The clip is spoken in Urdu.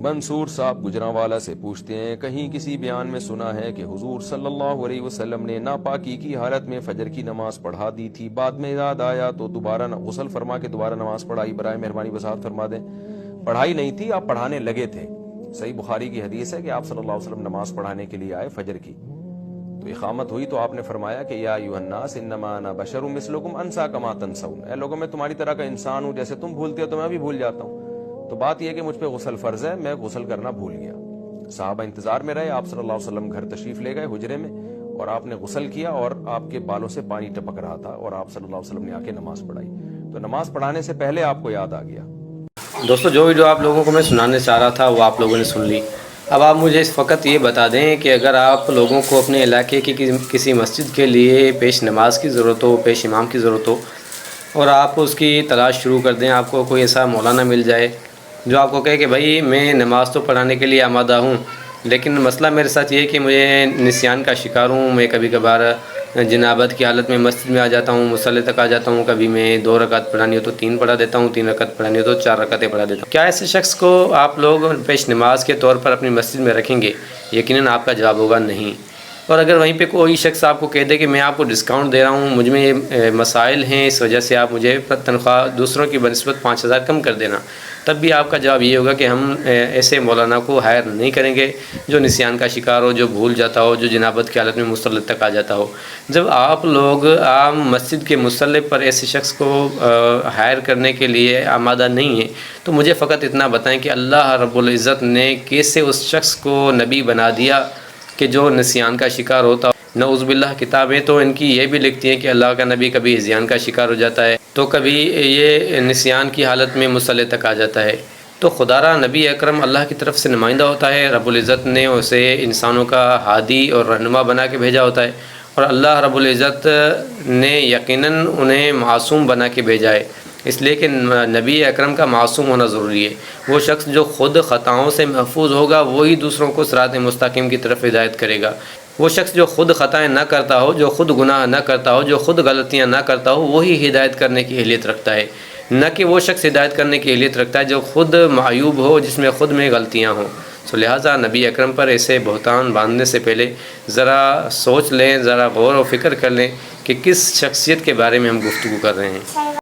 منصور صاحب گجرانوالہ سے پوچھتے ہیں، کہیں کسی بیان میں سنا ہے کہ حضور صلی اللہ علیہ وسلم نے ناپاکی کی حالت میں فجر کی نماز پڑھا دی تھی، بعد میں یاد آیا تو دوبارہ غسل فرما کے دوبارہ نماز پڑھائی؟ برائے مہربانی وضاحت فرما دیں۔ پڑھائی نہیں تھی، آپ پڑھانے لگے تھے۔ صحیح بخاری کی حدیث ہے کہ آپ صلی اللہ علیہ وسلم نماز پڑھانے کے لیے آئے فجر کی، تو اقامت ہوئی تو آپ نے فرمایا کہ یا ایھا الناس انما انا بشر مثلکم انسا کما تنسون، اے لوگوں میں تمہاری طرح کا انسان ہوں، جیسے تم بھولتے ہو تو میں بھی بھول جاتا ہوں۔ تو بات یہ ہے کہ مجھ پہ غسل فرض ہے، میں غسل کرنا بھول گیا۔ صحابہ انتظار میں رہے، آپ صلی اللہ علیہ وسلم گھر تشریف لے گئے حجرے میں، اور آپ نے غسل کیا اور آپ کے بالوں سے پانی ٹپک رہا تھا، اور آپ صلی اللہ علیہ وسلم نے آ کے نماز پڑھائی۔ تو نماز پڑھانے سے پہلے آپ کو یاد آ گیا۔ دوستو، جو ویڈیو آپ لوگوں کو میں سنانے چاہ رہا تھا وہ آپ لوگوں نے سن لی۔ اب آپ مجھے اس وقت یہ بتا دیں کہ اگر آپ لوگوں کو اپنے علاقے کی کسی مسجد کے لیے پیش نماز کی ضرورت ہو، پیش امام کی ضرورت ہو، اور آپ اس کی تلاش شروع کر دیں، آپ کو کوئی ایسا مولانا مل جائے جو آپ کو کہے کہ بھائی میں نماز تو پڑھانے کے لیے آمادہ ہوں، لیکن مسئلہ میرے ساتھ یہ ہے کہ مجھے نسیان کا شکار ہوں، میں کبھی کبھار جنابت کی حالت میں مسجد میں آ جاتا ہوں، مصلی تک آ جاتا ہوں، کبھی میں 2 رکعت پڑھانی ہو تو 3 پڑھا دیتا ہوں، 3 رکعت پڑھانی ہو تو 4 رکعتیں پڑھا دیتا ہوں۔ کیا ایسے شخص کو آپ لوگ پیش نماز کے طور پر اپنی مسجد میں رکھیں گے؟ یقیناً آپ کا جواب ہوگا نہیں۔ اور اگر وہیں پہ کوئی شخص آپ کو کہہ دے کہ میں آپ کو ڈسکاؤنٹ دے رہا ہوں، مجھ میں یہ مسائل ہیں، اس وجہ سے آپ مجھے تنخواہ دوسروں کی بنسبت 5000 کم کر دینا، تب بھی آپ کا جواب یہ ہوگا کہ ہم ایسے مولانا کو ہائر نہیں کریں گے جو نسیان کا شکار ہو، جو بھول جاتا ہو، جو جنابت کی حالت میں مصلی تک آ جاتا ہو۔ جب آپ لوگ عام مسجد کے مصلی پر ایسے شخص کو ہائر کرنے کے لیے آمادہ نہیں ہیں، تو مجھے فقط اتنا بتائیں کہ اللہ رب العزت نے کیسے اس شخص کو نبی بنا دیا کہ جو نسیان کا شکار ہوتا؟ نعوذ باللہ، کتابیں تو ان کی یہ بھی لکھتی ہیں کہ اللہ کا نبی کبھی ہذیان کا شکار ہو جاتا ہے، تو کبھی یہ نسیان کی حالت میں مصلی تک آ جاتا ہے۔ تو خدا را نبی اکرم اللہ کی طرف سے نمائندہ ہوتا ہے، رب العزت نے اسے انسانوں کا ہادی اور رہنما بنا کے بھیجا ہوتا ہے، اور اللہ رب العزت نے یقیناً انہیں معصوم بنا کے بھیجا ہے، اس لیے کہ نبی اکرم کا معصوم ہونا ضروری ہے۔ وہ شخص جو خود خطاؤں سے محفوظ ہوگا وہی دوسروں کو صراط مستقیم کی طرف ہدایت کرے گا۔ وہ شخص جو خود خطائیں نہ کرتا ہو، جو خود گناہ نہ کرتا ہو، جو خود غلطیاں نہ کرتا ہو، وہی ہدایت کرنے کی اہلیت رکھتا ہے، نہ کہ وہ شخص ہدایت کرنے کی اہلیت رکھتا ہے جو خود معیوب ہو، جس میں خود میں غلطیاں ہوں۔ لہٰذا نبی اکرم پر ایسے بہتان باندھنے سے پہلے ذرا سوچ لیں، ذرا غور و فکر کر لیں کہ کس شخصیت کے بارے میں ہم گفتگو کر رہے ہیں۔